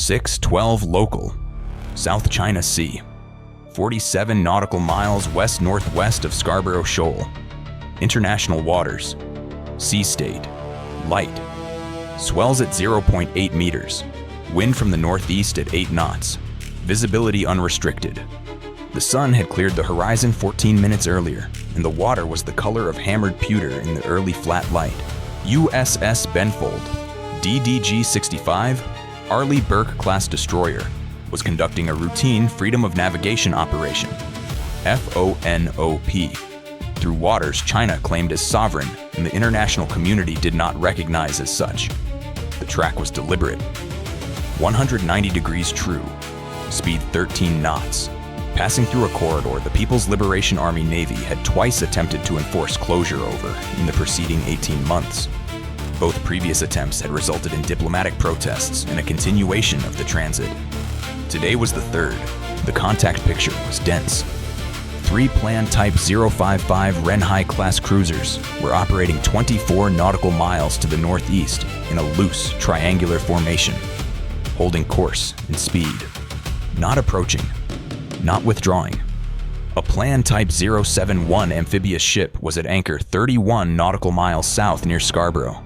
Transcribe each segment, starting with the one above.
612 local, South China Sea, 47 nautical miles west-northwest of Scarborough Shoal, international waters, sea state, light, swells at 0.8 meters, wind from the northeast at 8 knots, visibility unrestricted. The sun had cleared the horizon 14 minutes earlier, and the water was the color of hammered pewter in the early flat light. USS Benfold, DDG-65, Arleigh Burke-class destroyer, was conducting a routine Freedom of Navigation operation, FONOP, through waters China claimed as sovereign and the international community did not recognize as such. The track was deliberate. 190 degrees true, speed 13 knots. Passing through a corridor the People's Liberation Army Navy had twice attempted to enforce closure over in the preceding 18 months. Both previous attempts had resulted in diplomatic protests and a continuation of the transit. Today was the third. The contact picture was dense. 3 planned Type 055 Renhai-class cruisers were operating 24 nautical miles to the northeast in a loose, triangular formation, holding course and speed. Not approaching, not withdrawing. A planned Type 071 amphibious ship was at anchor 31 nautical miles south near Scarborough.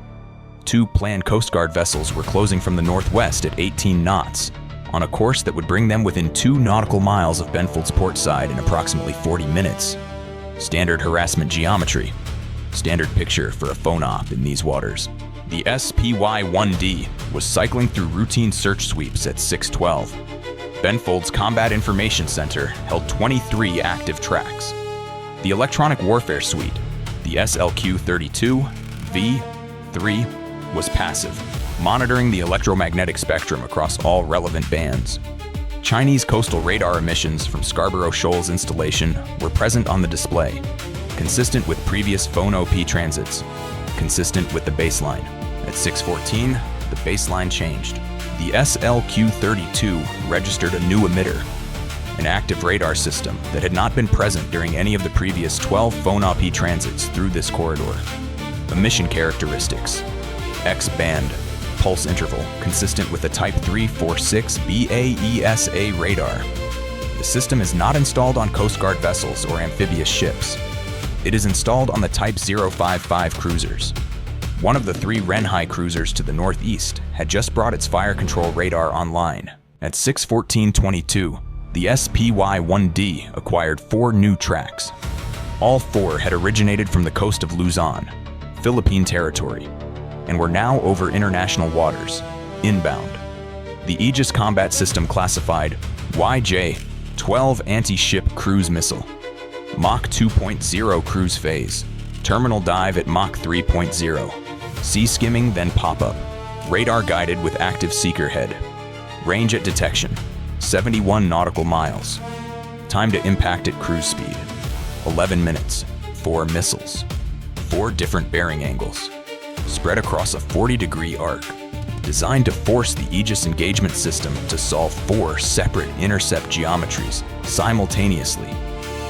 2 planned Coast Guard vessels were closing from the northwest at 18 knots, on a course that would bring them within 2 nautical miles of Benfold's port side in approximately 40 minutes. Standard harassment geometry. Standard picture for a FONOP in these waters. The SPY-1D was cycling through routine search sweeps at 612. Benfold's Combat Information Center held 23 active tracks. The Electronic Warfare Suite, the SLQ-32V3, was passive, monitoring the electromagnetic spectrum across all relevant bands. Chinese coastal radar emissions from Scarborough Shoal's installation were present on the display, consistent with previous FONOP transits, consistent with the baseline. At 6:14, the baseline changed. The SLQ-32 registered a new emitter, an active radar system that had not been present during any of the previous 12 FONOP transits through this corridor. Emission characteristics: X-band, pulse interval consistent with the Type 346 BAESA radar. The system is not installed on Coast Guard vessels or amphibious ships. It is installed on the Type 055 cruisers. One of the 3 Renhai cruisers to the northeast had just brought its fire control radar online. At 6:14:22, the SPY-1D acquired 4 new tracks. All 4 had originated from the coast of Luzon, Philippine territory, and were now over international waters, inbound. The Aegis Combat System classified YJ-12 anti-ship cruise missile, Mach 2.0 cruise phase, terminal dive at Mach 3.0, sea skimming then pop-up, radar guided with active seeker head, range at detection, 71 nautical miles, time to impact at cruise speed, 11 minutes, 4 missiles, 4 different bearing angles, spread across a 40-degree arc, designed to force the Aegis engagement system to solve 4 separate intercept geometries simultaneously,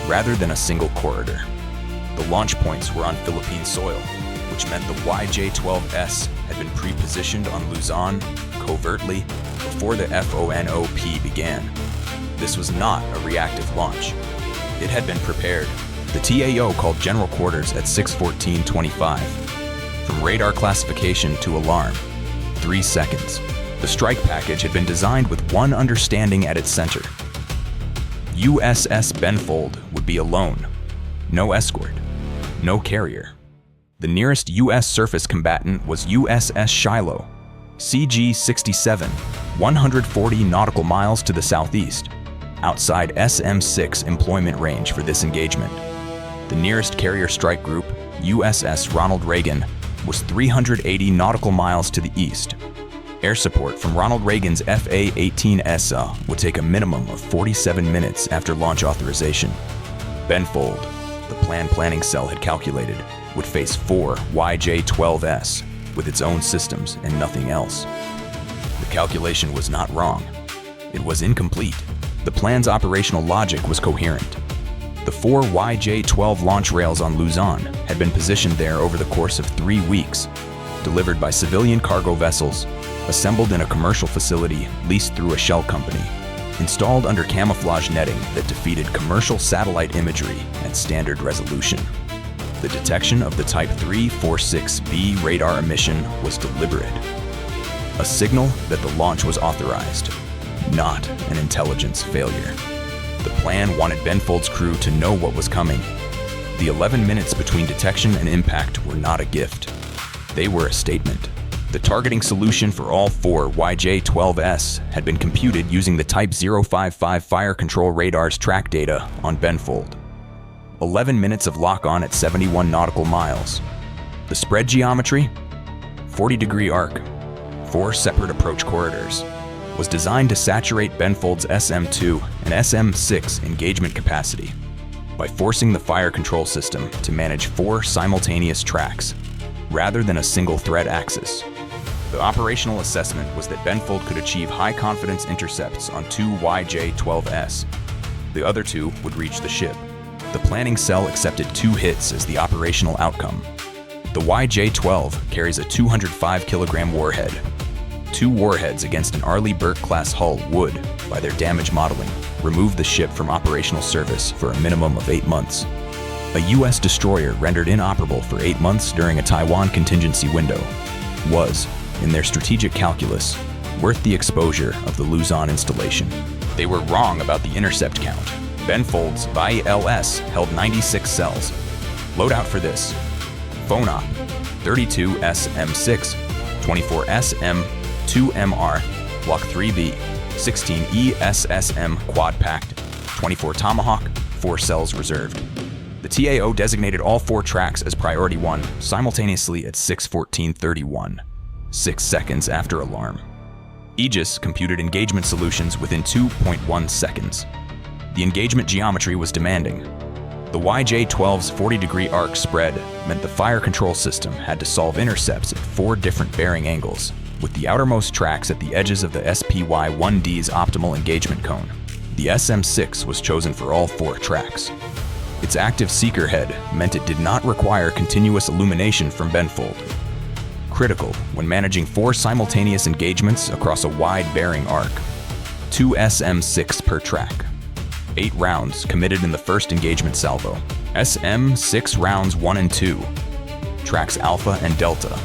rather than a single corridor. The launch points were on Philippine soil, which meant the YJ-12S had been pre-positioned on Luzon covertly before the FONOP began. This was not a reactive launch. It had been prepared. The TAO called General Quarters at 6:14:25. From radar classification to alarm, 3 seconds. The strike package had been designed with one understanding at its center. USS Benfold would be alone. No escort. No carrier. The nearest U.S. surface combatant was USS Shiloh, CG-67, 140 nautical miles to the southeast, outside SM-6 employment range for this engagement. The nearest carrier strike group, USS Ronald Reagan, was 380 nautical miles to the east. Air support from Ronald Reagan's FA-18SA would take a minimum of 47 minutes after launch authorization. Benfold, the planned planning cell had calculated, would face 4 YJ-12S with its own systems and nothing else. The calculation was not wrong. It was incomplete. The plan's operational logic was coherent. The 4 YJ-12 launch rails on Luzon had been positioned there over the course of 3 weeks, delivered by civilian cargo vessels, assembled in a commercial facility leased through a shell company, installed under camouflage netting that defeated commercial satellite imagery at standard resolution. The detection of the Type 346B radar emission was deliberate, a signal that the launch was authorized, not an intelligence failure. The plan wanted Benfold's crew to know what was coming. The 11 minutes between detection and impact were not a gift. They were a statement. The targeting solution for all four YJ-12S had been computed using the Type 055 fire control radar's track data on Benfold. 11 minutes of lock-on at 71 nautical miles. The spread geometry? 40-degree arc, 4 separate approach corridors, was designed to saturate Benfold's SM-2 and SM-6 engagement capacity by forcing the fire control system to manage 4 simultaneous tracks rather than a single thread axis. The operational assessment was that Benfold could achieve high-confidence intercepts on 2 YJ-12S. The other 2 would reach the ship. The planning cell accepted 2 hits as the operational outcome. The YJ-12 carries a 205-kilogram warhead. 2 warheads against an Arleigh Burke-class hull would, by their damage modeling, remove the ship from operational service for a minimum of 8 months. A U.S. destroyer rendered inoperable for 8 months during a Taiwan contingency window was, in their strategic calculus, worth the exposure of the Luzon installation. They were wrong about the intercept count. Benfold's ILS held 96 cells. Loadout for this: FONOP, 32 SM6, 24 SM2MR, Block 3B, 16 ESSM quad-packed, 24 Tomahawk, 4 cells reserved. The TAO designated all 4 tracks as priority 1 simultaneously at 6:14:31, 6 seconds after alarm. Aegis computed engagement solutions within 2.1 seconds. The engagement geometry was demanding. The YJ-12's 40-degree arc spread meant the fire control system had to solve intercepts at 4 different bearing angles, with the outermost tracks at the edges of the SPY-1D's optimal engagement cone. The SM-6 was chosen for all 4 tracks. Its active seeker head meant it did not require continuous illumination from Benfold. Critical when managing 4 simultaneous engagements across a wide bearing arc. 2 SM-6 per track. 8 rounds committed in the first engagement salvo. SM-6 rounds 1 and 2. Tracks Alpha and Delta.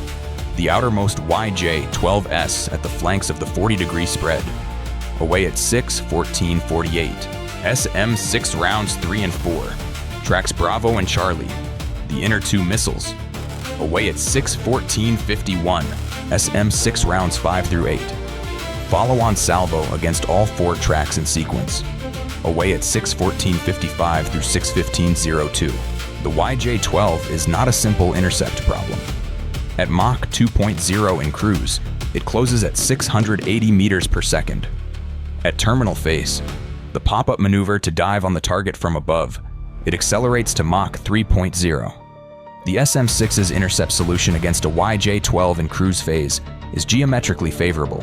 The outermost YJ-12S at the flanks of the 40-degree spread. Away at 6:14:48. SM-6 rounds 3 and 4. Tracks Bravo and Charlie. The inner 2 missiles. Away at 6:14:51. SM-6 rounds 5 through 8. Follow-on salvo against all 4 tracks in sequence. Away at 6:14:55 through 6:15:02. The YJ-12 is not a simple intercept problem. At Mach 2.0 in cruise, it closes at 680 meters per second. At terminal phase, the pop-up maneuver to dive on the target from above, it accelerates to Mach 3.0. The SM-6's intercept solution against a YJ-12 in cruise phase is geometrically favorable.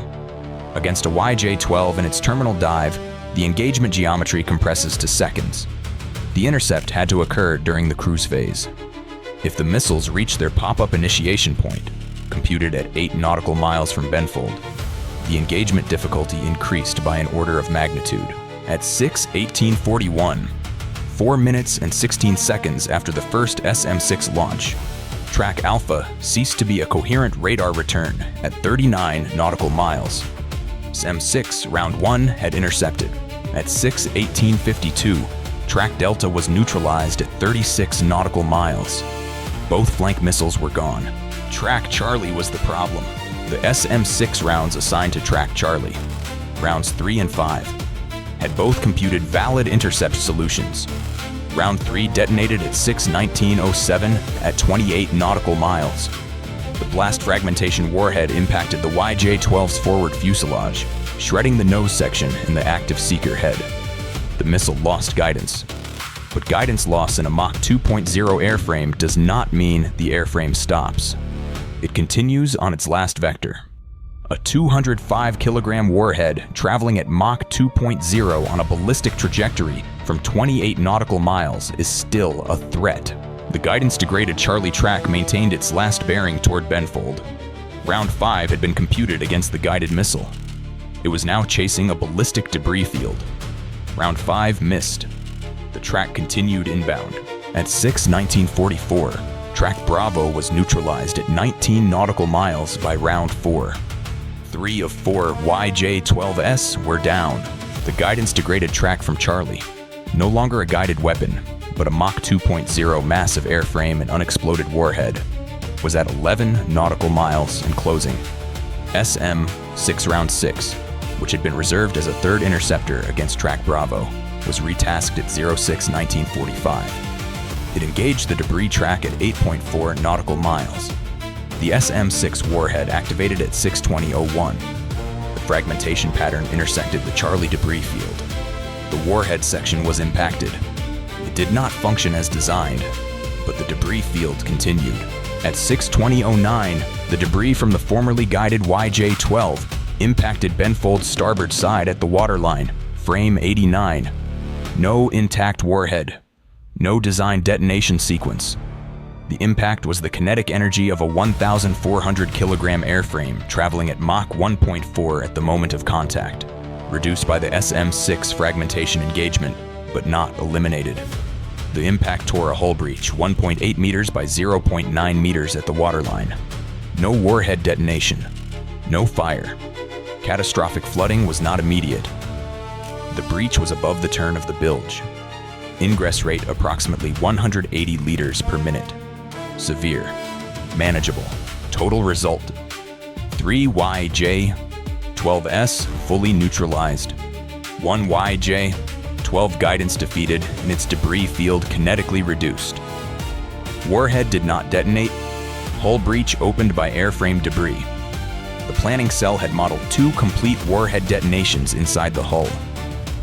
Against a YJ-12 in its terminal dive, the engagement geometry compresses to seconds. The intercept had to occur during the cruise phase. If the missiles reached their pop-up initiation point, computed at 8 nautical miles from Benfold, the engagement difficulty increased by an order of magnitude. At 6:18:41, 4 minutes and 16 seconds after the first SM-6 launch, Track Alpha ceased to be a coherent radar return at 39 nautical miles. SM-6 round 1 had intercepted. At 6:18:52, Track Delta was neutralized at 36 nautical miles. Both flank missiles were gone. Track Charlie was the problem. The SM-6 rounds assigned to Track Charlie, rounds 3 and 5, had both computed valid intercept solutions. Round 3 detonated at 6:19:07 at 28 nautical miles. The blast fragmentation warhead impacted the YJ-12's forward fuselage, shredding the nose section and the active seeker head. The missile lost guidance. But guidance loss in a Mach 2.0 airframe does not mean the airframe stops. It continues on its last vector. A 205-kilogram warhead traveling at Mach 2.0 on a ballistic trajectory from 28 nautical miles is still a threat. The guidance-degraded Charlie track maintained its last bearing toward Benfold. Round 5 had been computed against the guided missile. It was now chasing a ballistic debris field. Round 5 missed. The track continued inbound. At 6:19:44, track Bravo was neutralized at 19 nautical miles by round 4. 3 of 4 YJ-12S were down. The guidance-degraded track from Charlie, no longer a guided weapon, but a Mach 2.0 massive airframe and unexploded warhead, was at 11 nautical miles and closing. SM-6 Round 6, which had been reserved as a third interceptor against track Bravo, was retasked at 06:19:45. It engaged the debris track at 8.4 nautical miles. The SM-6 warhead activated at 6:20:01. The fragmentation pattern intersected the Charlie debris field. The warhead section was impacted. It did not function as designed, but the debris field continued. At 6:20:09, the debris from the formerly guided YJ-12 impacted Benfold's starboard side at the waterline, frame 89. No intact warhead. No design detonation sequence. The impact was the kinetic energy of a 1,400 kilogram airframe traveling at Mach 1.4 at the moment of contact, reduced by the SM-6 fragmentation engagement, but not eliminated. The impact tore a hull breach 1.8 meters by 0.9 meters at the waterline. No warhead detonation. No fire. Catastrophic flooding was not immediate. The breach was above the turn of the bilge. Ingress rate approximately 180 liters per minute. Severe. Manageable. Total result: 3 YJ-12S fully neutralized. 1 YJ-12 guidance defeated and its debris field kinetically reduced. Warhead did not detonate. Hull breach opened by airframe debris. The planning cell had modeled 2 complete warhead detonations inside the hull.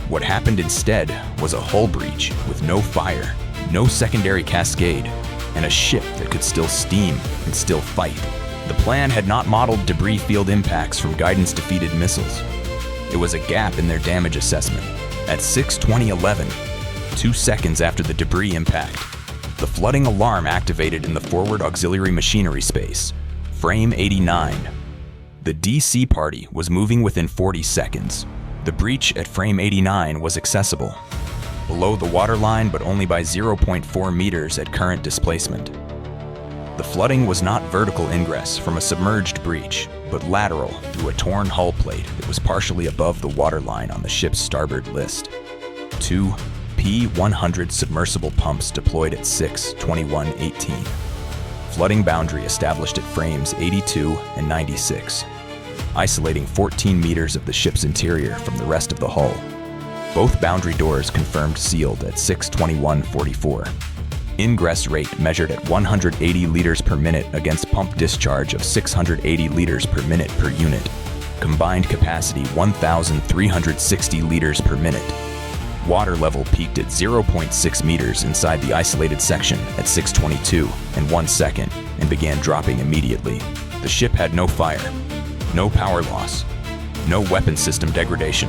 What happened instead was a hull breach with no fire, no secondary cascade, and a ship that could still steam and still fight. The plan had not modeled debris field impacts from guidance-defeated missiles. It was a gap in their damage assessment. At 6:20:11, 2 seconds after the debris impact, the flooding alarm activated in the forward auxiliary machinery space, frame 89. The DC party was moving within 40 seconds. The breach at frame 89 was accessible, below the waterline but only by 0.4 meters at current displacement. The flooding was not vertical ingress from a submerged breach, but lateral through a torn hull plate that was partially above the waterline on the ship's starboard list. 2 P-100 submersible pumps deployed at 6:21:18. Flooding boundary established at frames 82 and 96. Isolating 14 meters of the ship's interior from the rest of the hull. Both boundary doors confirmed sealed at 6:21:44. Ingress rate measured at 180 liters per minute against pump discharge of 680 liters per minute per unit. Combined capacity 1,360 liters per minute. Water level peaked at 0.6 meters inside the isolated section at 6:22 and 1 second and began dropping immediately. The ship had no fire. No power loss. No weapon system degradation.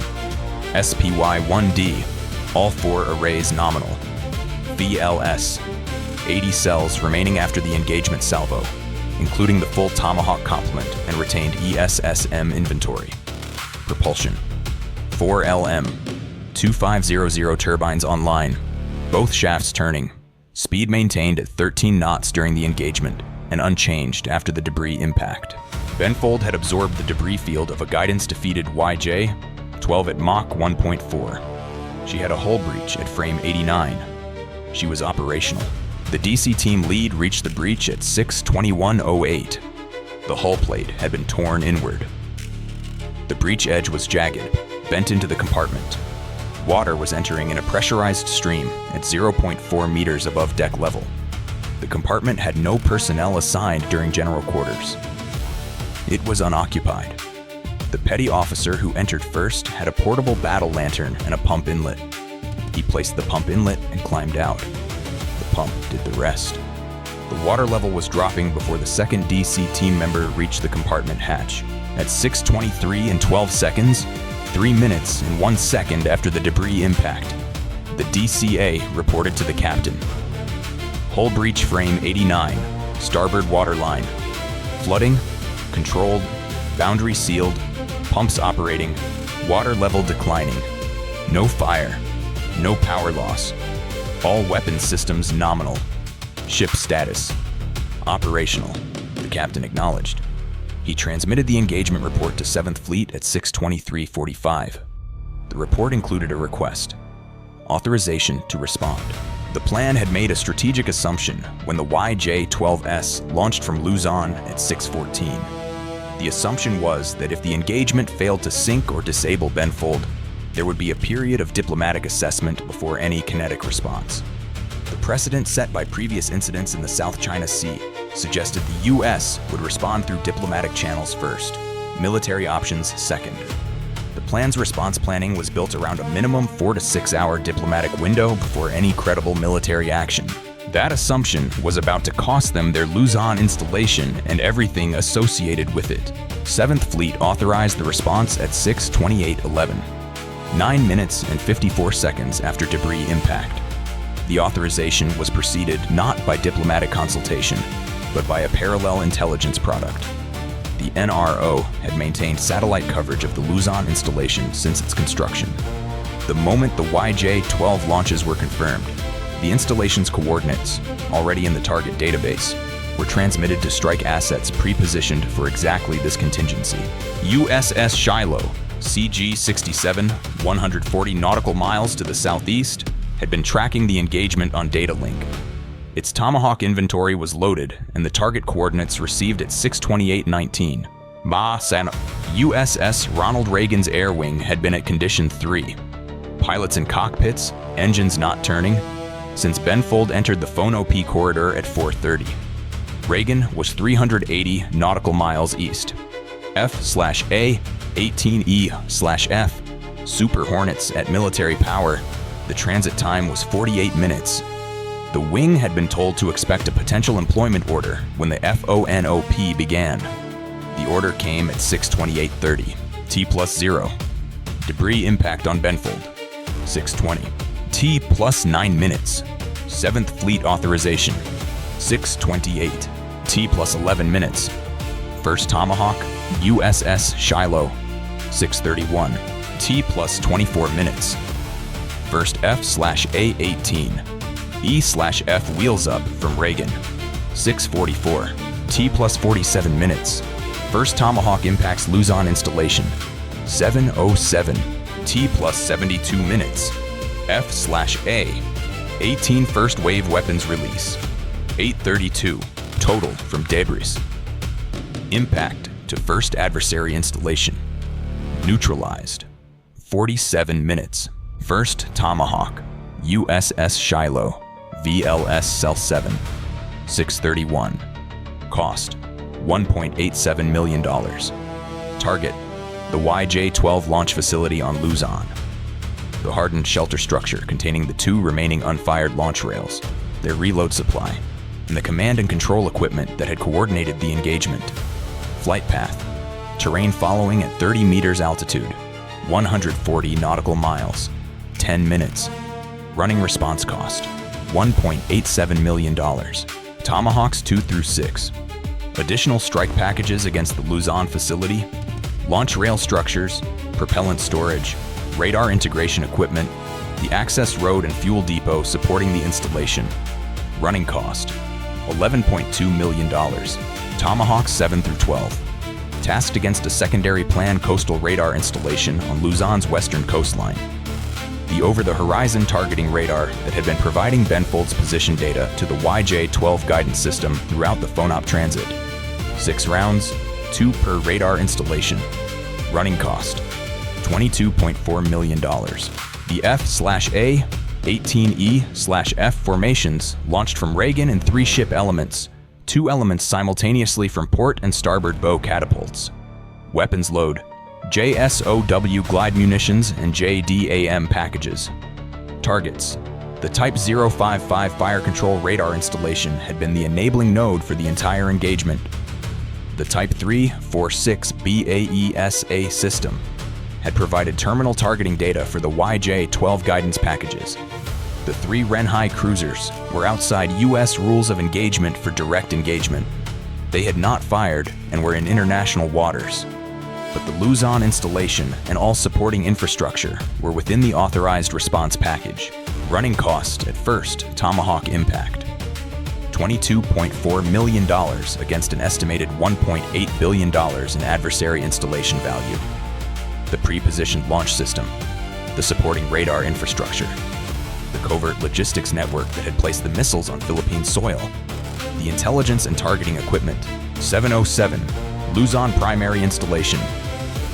SPY-1D, all 4 arrays nominal. VLS, 80 cells remaining after the engagement salvo, including the full Tomahawk complement and retained ESSM inventory. Propulsion, 4 LM, 2500 turbines online, both shafts turning. Speed maintained at 13 knots during the engagement and unchanged after the debris impact. Benfold had absorbed the debris field of a guidance-defeated YJ-12 at Mach 1.4. She had a hull breach at frame 89. She was operational. The DC team lead reached the breach at 6:21:08. The hull plate had been torn inward. The breach edge was jagged, bent into the compartment. Water was entering in a pressurized stream at 0.4 meters above deck level. The compartment had no personnel assigned during general quarters. It was unoccupied. The petty officer who entered first had a portable battle lantern and a pump inlet. He placed the pump inlet and climbed out. The pump did the rest. The water level was dropping before the second DC team member reached the compartment hatch. At 6:23 and 12 seconds, 3 minutes and 1 second after the debris impact, the DCA reported to the captain. Hull breach frame 89, starboard waterline. Flooding, controlled, boundary sealed, pumps operating, water level declining. No fire, no power loss. All weapons systems nominal. Ship status operational, the captain acknowledged. He transmitted the engagement report to 7th Fleet at 6:23:45. The report included a request: authorization to respond. The plan had made a strategic assumption when the YJ-12S launched from Luzon at 6:14. The assumption was that if the engagement failed to sink or disable Benfold, there would be a period of diplomatic assessment before any kinetic response. The precedent set by previous incidents in the South China Sea suggested the U.S. would respond through diplomatic channels first, military options second. The plan's response planning was built around a minimum 4 to 6 hour diplomatic window before any credible military action. That assumption was about to cost them their Luzon installation and everything associated with it. 7th Fleet authorized the response at 6:28:11, 9 minutes and 54 seconds after debris impact. The authorization was preceded not by diplomatic consultation, but by a parallel intelligence product. The NRO had maintained satellite coverage of the Luzon installation since its construction. The moment the YJ-12 launches were confirmed, the installation's coordinates, already in the target database, were transmitted to strike assets pre-positioned for exactly this contingency. USS Shiloh, CG-67, 140 nautical miles to the southeast, had been tracking the engagement on data link. Its Tomahawk inventory was loaded and the target coordinates received at 6:28:19. Mach. USS Ronald Reagan's air wing had been at condition 3. Pilots in cockpits, engines not turning, since Benfold entered the FONOP corridor at 4:30. Reagan was 380 nautical miles east. F/A, 18E/F, Super Hornets at military power. The transit time was 48 minutes. The wing had been told to expect a potential employment order when the FONOP began. The order came at 6:28:30, T+0. Debris impact on Benfold, 6:20. T+9 minutes. 7th Fleet authorization, 6:28. T+11 minutes. First Tomahawk, USS Shiloh, 6:31. T+24 minutes. First F/A-18. E/F wheels up from Reagan, 6:44. T+47 minutes. First Tomahawk impacts Luzon installation, 7:07. T+72 minutes. F/A-18 first wave weapons release, 8:32. Total from debris. Impact to first adversary installation, neutralized, 47 minutes. First Tomahawk, USS Shiloh, VLS Cell 7, 6:31. Cost, $1.87 million. Target, the YJ-12 launch facility on Luzon. The hardened shelter structure containing the 2 remaining unfired launch rails, their reload supply, and the command and control equipment that had coordinated the engagement. Flight path, terrain following at 30 meters altitude, 140 nautical miles, 10 minutes. Running response cost, $1.87 million. Tomahawks 2 through 6. Additional strike packages against the Luzon facility, launch rail structures, propellant storage, radar integration equipment, the access road and fuel depot supporting the installation. Running cost, $11.2 million. Tomahawks 7 through 12. Tasked against a secondary planned coastal radar installation on Luzon's western coastline. The over-the-horizon targeting radar that had been providing Benfold's position data to the YJ-12 guidance system throughout the FONOP transit. 6 rounds, 2 per radar installation. Running cost, $22.4 million. The F/A-18E/F formations launched from Reagan in 3 ship elements, 2 elements simultaneously from port and starboard bow catapults. Weapons load, JSOW glide munitions and JDAM packages. Targets. The Type 055 fire control radar installation had been the enabling node for the entire engagement. The Type 346 BAESA system had provided terminal targeting data for the YJ-12 guidance packages. The 3 Renhai cruisers were outside U.S. rules of engagement for direct engagement. They had not fired and were in international waters. But the Luzon installation and all supporting infrastructure were within the authorized response package. Running cost at first, Tomahawk impact. $22.4 million against an estimated $1.8 billion in adversary installation value. The pre-positioned launch system, the supporting radar infrastructure, the covert logistics network that had placed the missiles on Philippine soil, the intelligence and targeting equipment, 707, Luzon primary installation,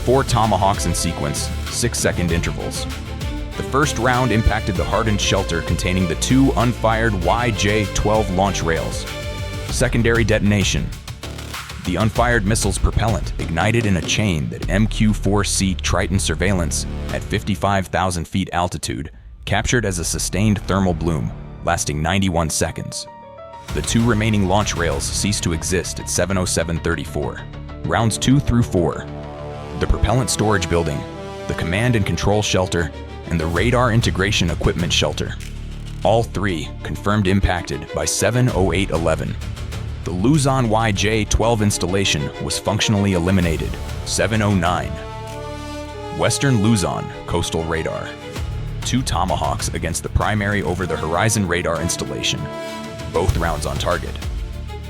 4 Tomahawks in sequence, 6-second intervals. The first round impacted the hardened shelter containing the 2 unfired YJ-12 launch rails. Secondary detonation. The unfired missile's propellant ignited in a chain that MQ-4C Triton surveillance at 55,000 feet altitude captured as a sustained thermal bloom, lasting 91 seconds. The 2 remaining launch rails ceased to exist at 7:07:34. Rounds 2 through 4. The propellant storage building, the command and control shelter, and the radar integration equipment shelter. All 3 confirmed impacted by 7:08:11. The Luzon YJ-12 installation was functionally eliminated, 7:09. Western Luzon coastal radar. 2 Tomahawks against the primary over-the-horizon radar installation, both rounds on target.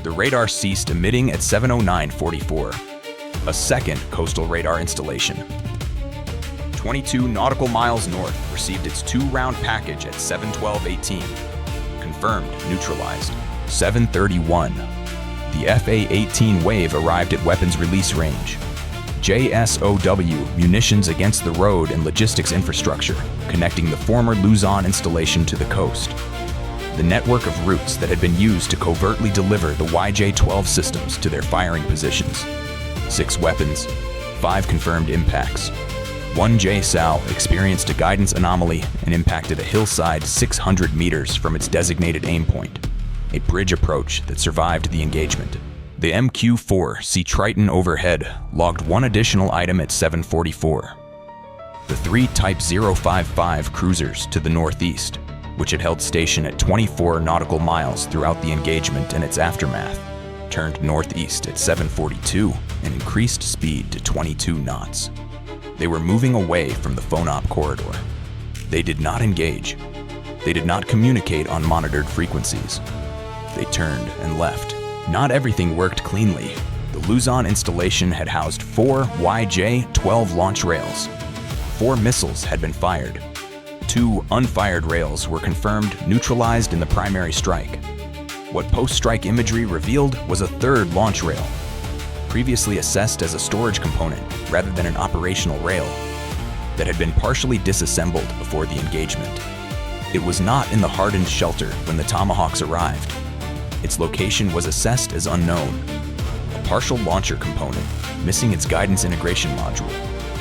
The radar ceased emitting at 7:09:44. A second coastal radar installation. 22 nautical miles north received its 2-round package at 7:12:18. Confirmed neutralized, 7:31. The FA-18 wave arrived at weapons release range. JSOW munitions against the road and logistics infrastructure connecting the former Luzon installation to the coast. The network of routes that had been used to covertly deliver the YJ-12 systems to their firing positions. 6 weapons, 5 confirmed impacts. 1 JSOW experienced a guidance anomaly and impacted a hillside 600 meters from its designated aim point, a bridge approach that survived the engagement. The MQ-4C Triton overhead logged 1 additional item at 7:44. The 3 Type 055 cruisers to the northeast, which had held station at 24 nautical miles throughout the engagement and its aftermath, turned northeast at 7:42 and increased speed to 22 knots. They were moving away from the FONOP corridor. They did not engage. They did not communicate on monitored frequencies. They turned and left. Not everything worked cleanly. The Luzon installation had housed 4 YJ-12 launch rails. 4 missiles had been fired. 2 unfired rails were confirmed neutralized in the primary strike. What post-strike imagery revealed was a 3rd launch rail, previously assessed as a storage component rather than an operational rail, that had been partially disassembled before the engagement. It was not in the hardened shelter when the Tomahawks arrived. Its location was assessed as unknown. A partial launcher component, missing its guidance integration module,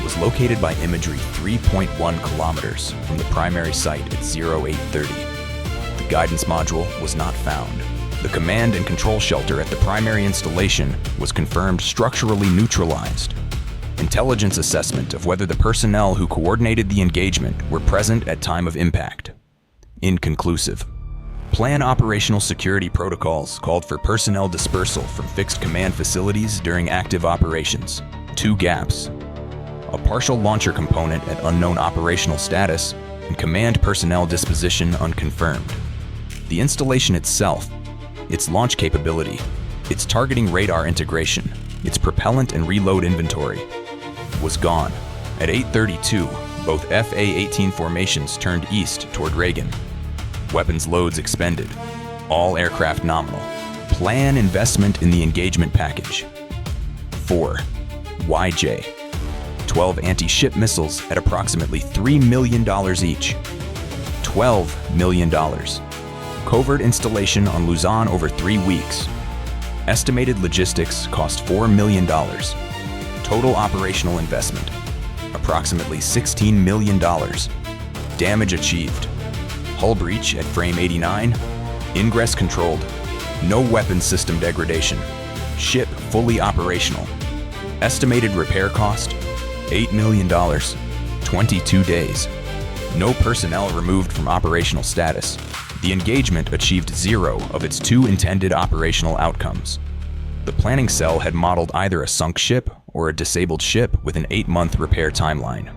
was located by imagery 3.1 kilometers from the primary site at 0830. The guidance module was not found. The command and control shelter at the primary installation was confirmed structurally neutralized. Intelligence assessment of whether the personnel who coordinated the engagement were present at time of impact. Inconclusive. Plan operational security protocols called for personnel dispersal from fixed command facilities during active operations. 2 gaps. A partial launcher component at unknown operational status and command personnel disposition unconfirmed. The installation itself, its launch capability, its targeting radar integration, its propellant and reload inventory, was gone. At 8:32, both FA-18 formations turned east toward Reagan. Weapons loads expended. All aircraft nominal. Plan investment in the engagement package. 4. YJ. 12 anti-ship missiles at approximately $3 million each. $12 million. Covert installation on Luzon over 3 weeks. Estimated logistics cost $4 million. Total operational investment, approximately $16 million. Damage achieved. Hull breach at frame 89. Ingress controlled. No weapon system degradation. Ship fully operational. Estimated repair cost, $8 million. 22 days. No personnel removed from operational status. The engagement achieved 0 of its 2 intended operational outcomes. The planning cell had modeled either a sunk ship or a disabled ship with an 8-month repair timeline.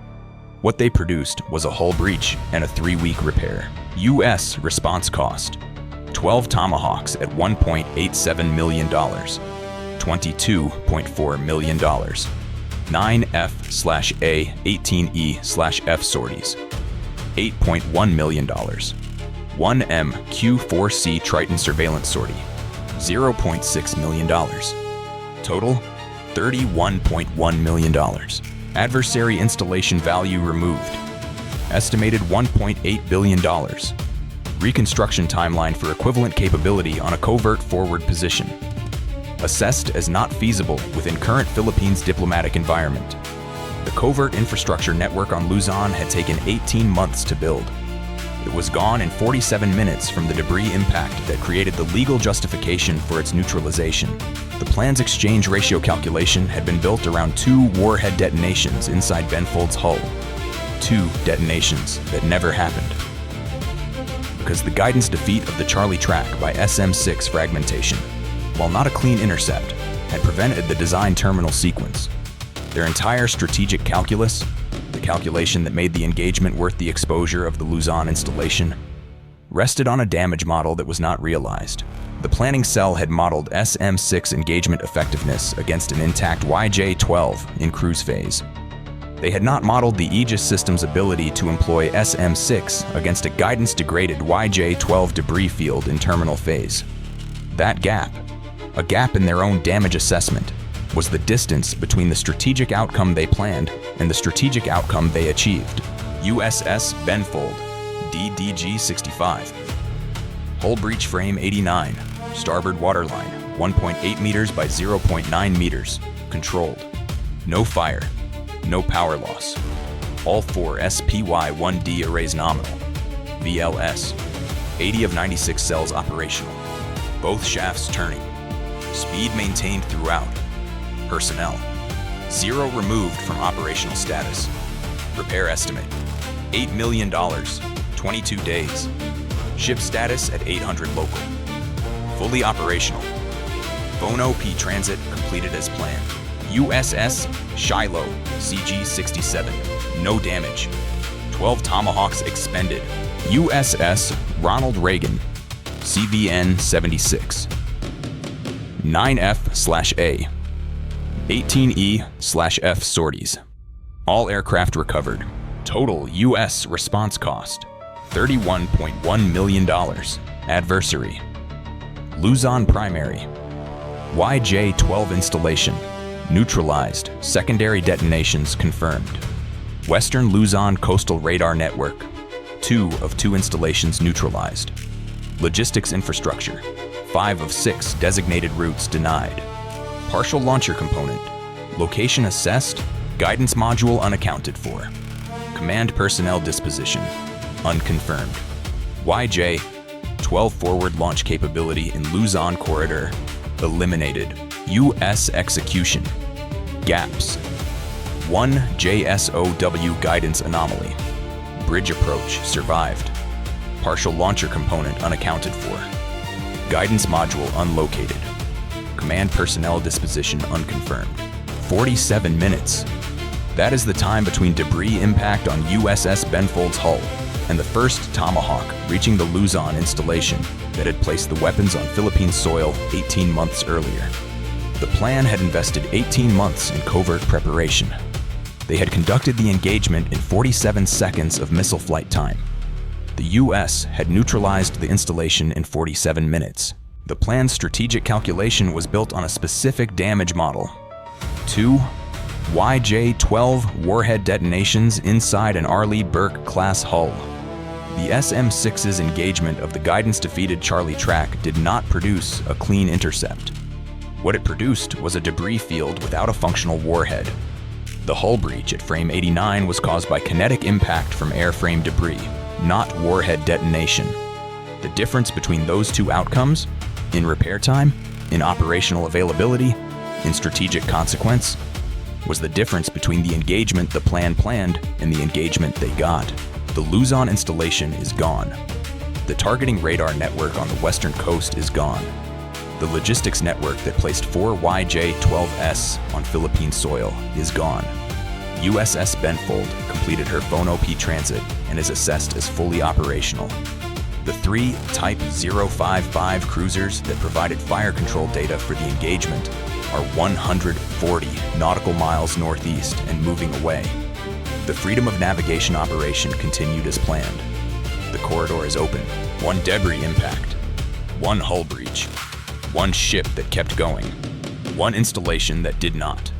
What they produced was a hull breach and a 3-week repair. U.S. response cost: 12 Tomahawks at $1.87 million, $22.4 million, 9 F/A 18E/F sorties, $8.1 million, 1 M Q-4C Triton surveillance sortie, $0.6 million. Total, $31.1 million. Adversary installation value removed, estimated $1.8 billion. Reconstruction timeline for equivalent capability on a covert forward position, assessed as not feasible within current Philippines diplomatic environment. The covert infrastructure network on Luzon had taken 18 months to build. It was gone in 47 minutes from the debris impact that created the legal justification for its neutralization. The plan's exchange ratio calculation had been built around 2 warhead detonations inside Benfold's hull. 2 detonations that never happened. Because the guidance defeat of the Charlie track by SM-6 fragmentation, while not a clean intercept, had prevented the design terminal sequence. Their entire strategic calculus, the calculation that made the engagement worth the exposure of the Luzon installation, rested on a damage model that was not realized. The planning cell had modeled SM-6 engagement effectiveness against an intact YJ-12 in cruise phase. They had not modeled the Aegis system's ability to employ SM-6 against a guidance-degraded YJ-12 debris field in terminal phase. That gap, a gap in their own damage assessment, was the distance between the strategic outcome they planned and the strategic outcome they achieved. USS Benfold, DDG-65. Hull breach frame 89, starboard waterline, 1.8 meters by 0.9 meters, controlled. No fire, no power loss. All 4 SPY-1D arrays nominal. VLS, 80 of 96 cells operational. Both shafts turning. Speed maintained throughout. Personnel, 0 removed from operational status. Repair estimate, $8 million, 22 days. Ship status at 800 local. Fully operational. FONOP transit completed as planned. USS Shiloh, CG-67, no damage. 12 Tomahawks expended. USS Ronald Reagan, CVN-76. 9F/A, 18E/F sorties. All aircraft recovered. Total U.S. response cost, $31.1 million. Adversary: Luzon primary. YJ-12 installation, neutralized, secondary detonations confirmed. Western Luzon Coastal Radar Network, 2 of 2 installations neutralized. Logistics infrastructure, 5 of 6 designated routes denied. Partial launcher component, location assessed, guidance module unaccounted for. Command personnel disposition, unconfirmed. YJ-12 forward launch capability in Luzon corridor, eliminated. U.S. execution, gaps. 1 JSOW guidance anomaly. Bridge approach survived. Partial launcher component unaccounted for. Guidance module unlocated. Command personnel disposition unconfirmed. 47 minutes. That is the time between debris impact on USS Benfold's hull and the first Tomahawk reaching the Luzon installation that had placed the weapons on Philippine soil 18 months earlier. The plan had invested 18 months in covert preparation. They had conducted the engagement in 47 seconds of missile flight time. The U.S. had neutralized the installation in 47 minutes. The plan's strategic calculation was built on a specific damage model. 2 YJ-12 warhead detonations inside an Arleigh Burke-class hull. The SM-6's engagement of the guidance-defeated Charlie track did not produce a clean intercept. What it produced was a debris field without a functional warhead. The hull breach at frame 89 was caused by kinetic impact from airframe debris, not warhead detonation. The difference between those two outcomes, in repair time, in operational availability, in strategic consequence, was the difference between the engagement the plan planned and the engagement they got. The Luzon installation is gone. The targeting radar network on the western coast is gone. The logistics network that placed 4 YJ-12S on Philippine soil is gone. USS Benfold completed her FONOP transit and is assessed as fully operational. The 3 Type 055 cruisers that provided fire control data for the engagement are 140 nautical miles northeast and moving away. The freedom of navigation operation continued as planned. The corridor is open. 1 debris impact, 1 hull breach, 1 ship that kept going, 1 installation that did not.